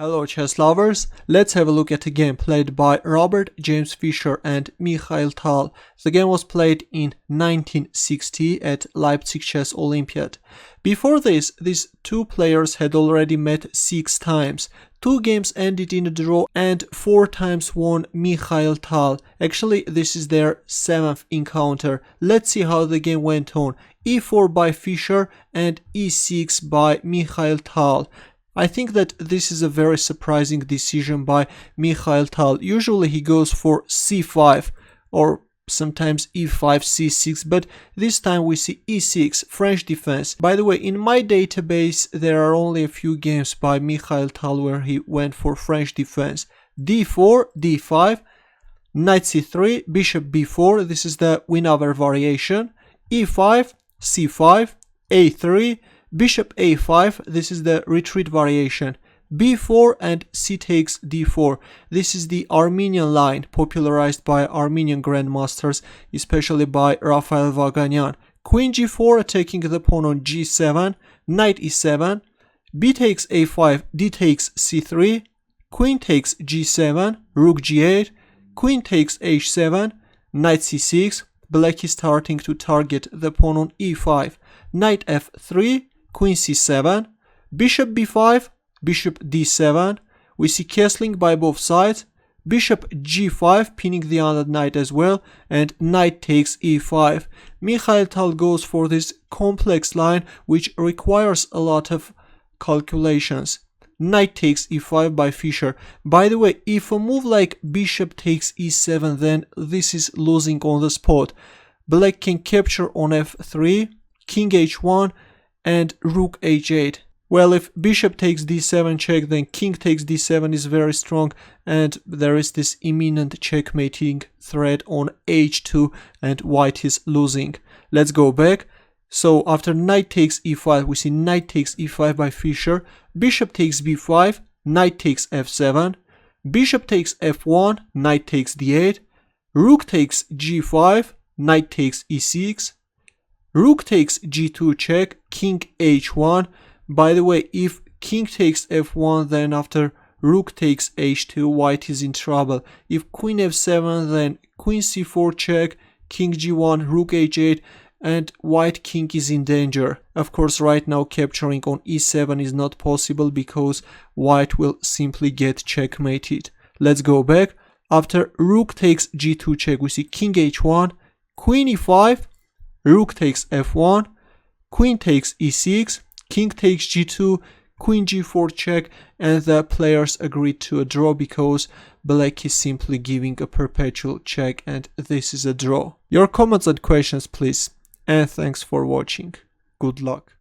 Hello chess lovers, let's have a look at a game played by Robert James Fischer and Mikhail. The game was played in 1960 at Leipzig Chess Olympiad. Before this, these two players had already met 6 times. 2 games ended in a draw and 4 times won Mikhail. Actually, this is their 7th encounter. Let's see how the game went on. E4 by Fischer and E6 by Mikhail. I think that this is a very surprising decision by Mikhail. Usually he goes for c5 or sometimes e5, c6, but this time we see e6, French defense. By the way, in my database there are only a few games by Mikhail where he went for French defense. d4, d5, knight c3, bishop b4, this is the Winawer variation, e5, c5, a3, bishop a5, this is the retreat variation, b4 and c takes d4. This is the Armenian line popularized by Armenian grandmasters, especially by Rafael Vaganyan. Queen g4 attacking the pawn on g7, knight e7, b takes a5, d takes c3, queen takes g7, rook g8, queen takes h7, knight c6, black is starting to target the pawn on e5, knight f3, queen c7, bishop b5, bishop d7, we see castling by both sides, bishop g5 pinning the other knight as well, and knight takes e5. Mikhail goes for this complex line which requires a lot of calculations. Knight takes e5 by Fischer. By the way, if a move like bishop takes e7, then this is losing on the spot. Black can capture on f3, king h1, and rook h8. Well, if bishop takes d7 check, then king takes d7 is very strong, and there is this imminent checkmating threat on h2, and white is losing. Let's go back. So after knight takes e5, we see knight takes e5 by Fischer, bishop takes b5, knight takes f7, bishop takes f1, knight takes d8, rook takes g5, knight takes e6, rook takes g2 check, king h1. By the way, if king takes f1, then after rook takes h2, white is in trouble. If queen f7, then queen c4 check, king g1, rook h8, and white king is in danger. Of course, right now capturing on e7 is not possible because white will simply get checkmated. Let's go back. After rook takes g2 check, we see king h1, queen e5, rook takes f1, queen takes e6, king takes g2, queen g4 check, and the players agreed to a draw because black is simply giving a perpetual check, and this is a draw. Your comments and questions please, and thanks for watching. Good luck.